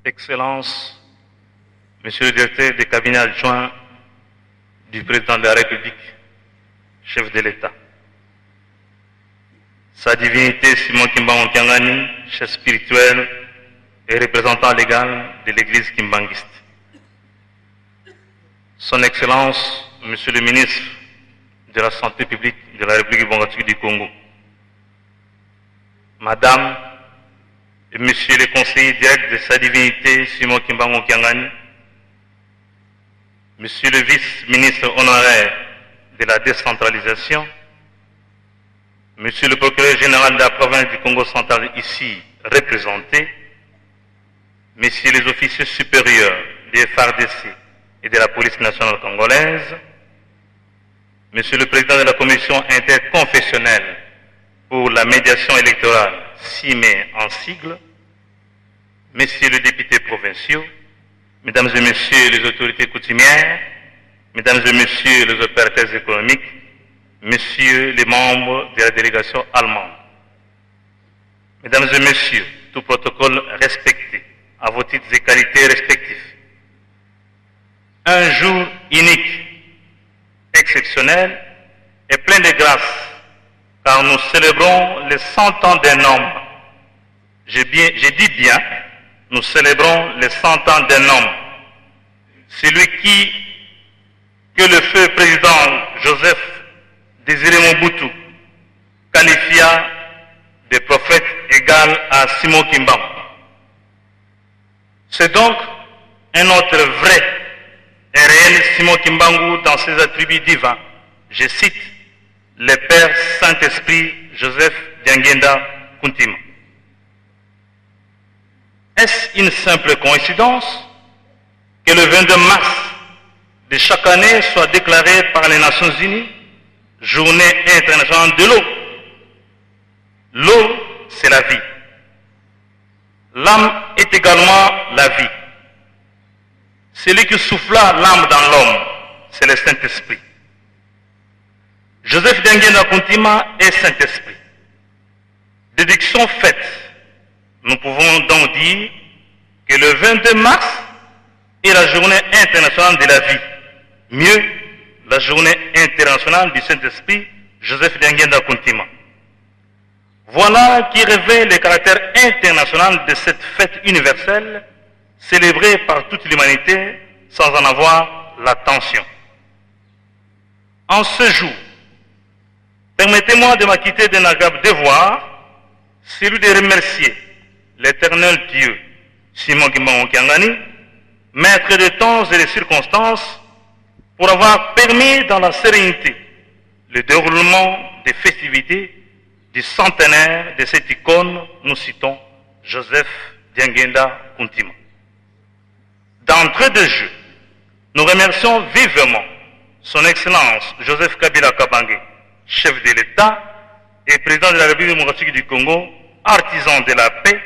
Excellences, Monsieur le directeur des cabinets adjoints du Président de la République, chef de l'État, Sa Divinité Simon Kimbangu Kyangani, chef spirituel et représentant légal de l'Église kimbanguiste, Son Excellence, Monsieur le ministre de la Santé publique de la République démocratique du Congo, Madame et Monsieur les conseillers directs de Sa Divinité Simon Kimbangu Kyangani, Monsieur le vice-ministre honoraire de la décentralisation, Monsieur le procureur général de la province du Congo central ici représenté, Messieurs les officiers supérieurs des FARDC et de la police nationale congolaise, Monsieur le président de la commission interconfessionnelle pour la médiation électorale, CIME en sigle, Messieurs les députés provinciaux, Mesdames et Messieurs les autorités coutumières, Mesdames et Messieurs les opérateurs économiques, Messieurs les membres de la délégation allemande, Mesdames et Messieurs, tout protocole respecté, à vos titres et qualités respectifs. Un jour unique, exceptionnel et plein de grâce, car nous célébrons les 100 ans d'un homme. J'ai dit bien, nous célébrons les 100 ans d'un homme, celui que le feu président Joseph Désiré Mobutu qualifia de prophète égal à Simon Kimbangu. C'est donc un autre vrai et réel Simon Kimbangu dans ses attributs divins. Je cite le Père Saint-Esprit Joseph Diangenda Kuntima. Est-ce une simple coïncidence que le 22 mars de chaque année soit déclaré par les Nations Unies Journée internationale de l'eau? L'eau, c'est la vie. L'âme est également la vie. Celui qui souffla l'âme dans l'homme, c'est le Saint-Esprit. Joseph Diangenda Kuntima est Saint-Esprit. Déduction faite, nous pouvons donc dire que le 22 mars est la journée internationale de la vie. Mieux, la journée internationale du Saint-Esprit, Joseph Diangenda Kuntima. Voilà qui révèle le caractère international de cette fête universelle, célébrée par toute l'humanité sans en avoir l'attention. En ce jour, permettez-moi de m'acquitter d'un agréable devoir, celui de remercier l'Éternel Dieu, Simon Kimbangu Kyangani, maître des temps et des circonstances, pour avoir permis dans la sérénité le déroulement des festivités du centenaire de cette icône, nous citons Joseph Diangenda Kuntima. D'entrée de jeu, nous remercions vivement son Excellence Joseph Kabila Kabange, chef de l'État et président de la République démocratique du Congo, artisan de la paix,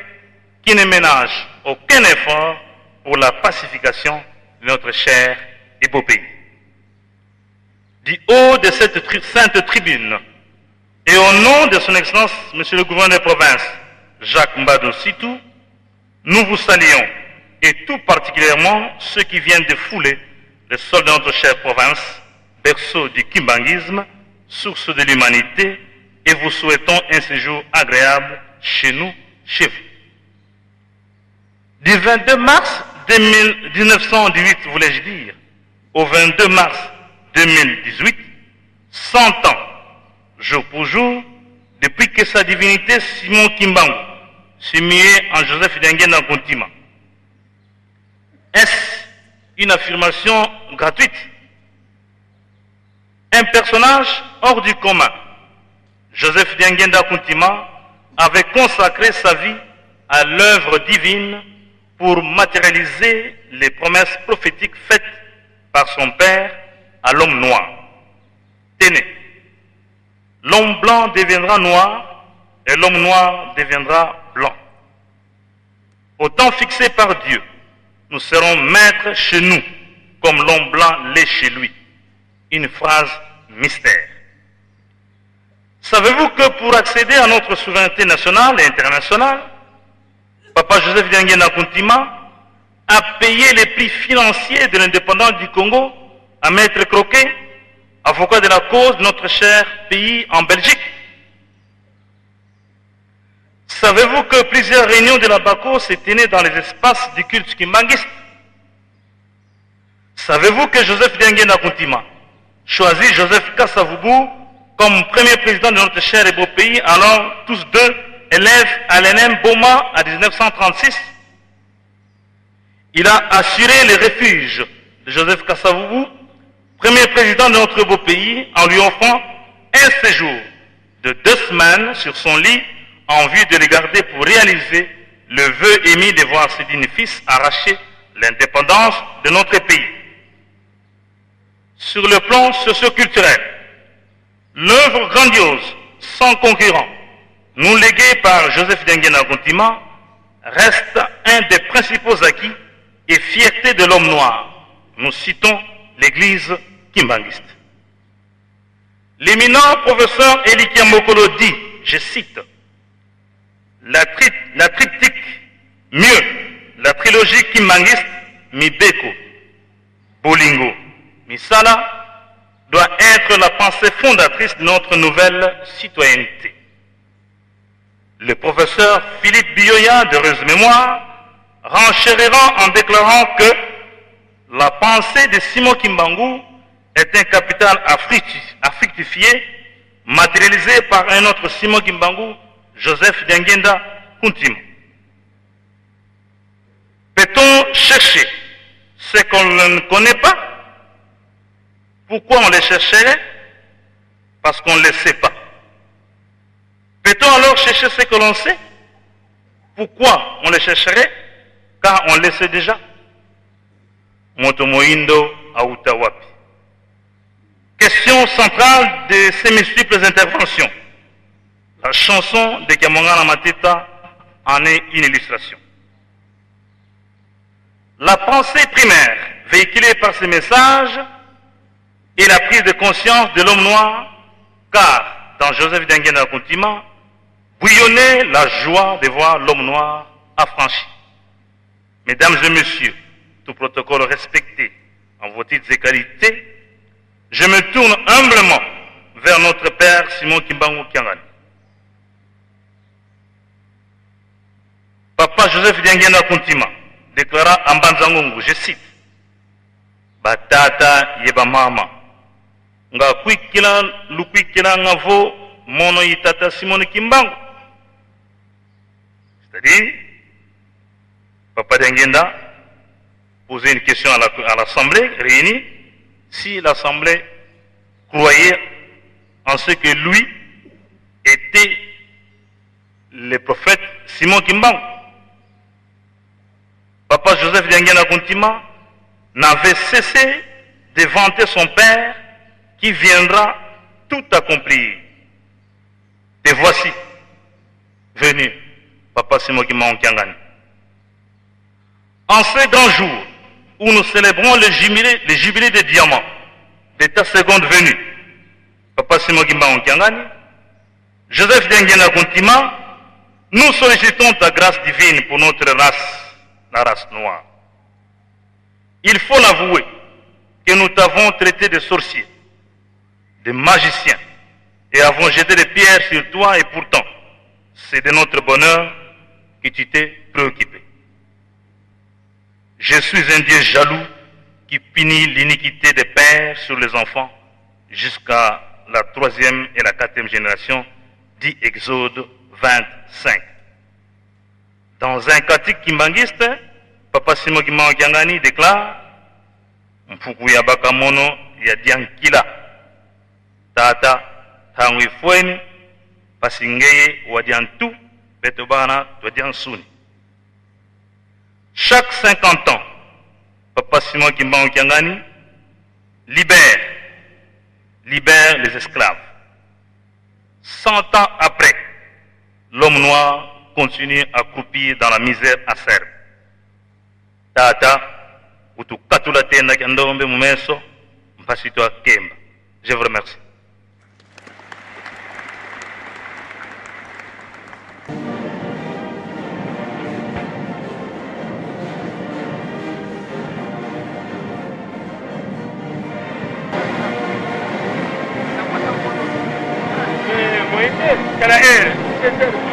qui ne ménage aucun effort pour la pacification de notre cher et beau pays. Du haut de cette sainte tribune, et au nom de son Excellence, Monsieur le gouverneur de province, Jacques Mbadou Sitou, nous vous saluons, et tout particulièrement ceux qui viennent de fouler le sol de notre chère province, berceau du kimbanguisme, source de l'humanité, et vous souhaitons un séjour agréable chez nous, chez vous. Du 22 mars 1918, voulais-je dire, au 22 mars 2018, 100 ans, jour pour jour, depuis que Sa Divinité Simon Kimbangu s'est mué en Joseph Diangenda Kuntima. Est-ce une affirmation gratuite? Un personnage hors du commun, Joseph Diangenda Kuntima, avait consacré sa vie à l'œuvre divine pour matérialiser les promesses prophétiques faites par son père à l'homme noir. Tenez, l'homme blanc deviendra noir et l'homme noir deviendra blanc. Au temps fixé par Dieu, nous serons maîtres chez nous, comme l'homme blanc l'est chez lui. Une phrase mystère. Savez-vous que pour accéder à notre souveraineté nationale et internationale, Papa Joseph Diangenda Kuntima a payé les prix financiers de l'indépendance du Congo à Maître Croquet, avocat de la cause de notre cher pays en Belgique? Savez-vous que plusieurs réunions de la BACO s'est tenues dans les espaces du culte kimbanguiste? Savez-vous que Joseph Diangenda Kuntima choisit Joseph Kasavubu comme premier président de notre cher et beau pays, alors tous deux élèves à l'ENM Boma en 1936? Il a assuré le refuge de Joseph Kasavubu, premier président de notre beau pays, en lui offrant un séjour de 2 semaines sur son lit en vue de le garder pour réaliser le vœu émis de voir ses dignes fils arracher l'indépendance de notre pays. Sur le plan socio-culturel, l'œuvre grandiose, sans concurrent, nous léguée par Joseph Diangenda Kuntima, reste un des principaux acquis et fierté de l'homme noir. Nous citons l'église kimbanguiste. L'éminent professeur Elikia Mokolo dit, je cite, la triptyque, mieux, la trilogie kimbanguiste, Mibeko, Bolingo, Misala, doit être la pensée fondatrice de notre nouvelle citoyenneté. Le professeur Philippe Bioya, d'heureuse mémoire, renchérira en déclarant que la pensée de Simon Kimbangu est un capital à fructifier, matérialisé par un autre Simon Kimbangu, Joseph Diangenda Kuntima. Peut-on chercher ce qu'on ne connaît pas? Pourquoi on les chercherait? Parce qu'on ne les sait pas. Peut-on alors chercher ce que l'on sait? Pourquoi on les chercherait? Car on le sait déjà. Motomoindo Aoutawapi. Question centrale de ces multiples interventions. La chanson de Kamongana Mateta en est une illustration. La pensée primaire véhiculée par ces messages est la prise de conscience de l'homme noir, car dans Joseph Diangenda Kuntima bouillonnait la joie de voir l'homme noir affranchi. Mesdames et messieurs, tout protocole respecté en vos titres et qualités, je me tourne humblement vers notre père Simon Kimbangu Kiangani. Papa Joseph Diangenda Kuntima déclara en Banzangongo, je cite, Batata yeba mama, nga kwikila lukwikila ngavo mono yitata Simon Kimbangu. C'est-à-dire, Papa Diangenda posait une question à l'Assemblée réunie, si l'Assemblée croyait en ce que lui était le prophète Simon Kimbangu. Papa Joseph Diangenda Kuntima n'avait cessé de vanter son père qui viendra tout accomplir. Et voici, venu, Papa Simon Kimbangu Kiangani. En ce grand jour où nous célébrons le jubilé des diamants de ta seconde venue, Papa Simon Kimbangu Kiangani, Joseph Diangenda Kuntima, nous sollicitons ta grâce divine pour notre race, la race noire. Il faut l'avouer que nous t'avons traité de sorcier, de magicien, et avons jeté des pierres sur toi, et pourtant, c'est de notre bonheur que tu t'es préoccupé. Je suis un Dieu jaloux qui punit l'iniquité des pères sur les enfants jusqu'à la 3e et la 4e génération, dit Exode 25. Dans un cantique kimbanguiste, Papa Simon Kimbangu Kiangani déclare Mpuku ya bakamono ya diankila Tata tangwi fweni pasingeye wadiantu betobana twadiansuni. Chaque 50 ans, Papa Simon Kimbangu Kiangani libère les esclaves. 100 ans après, l'homme noir continue à croupir dans la misère acerbe. Tata, utukatula tena kandombe mumeso, mpasito akemba. Je vous remercie. Quelle heure?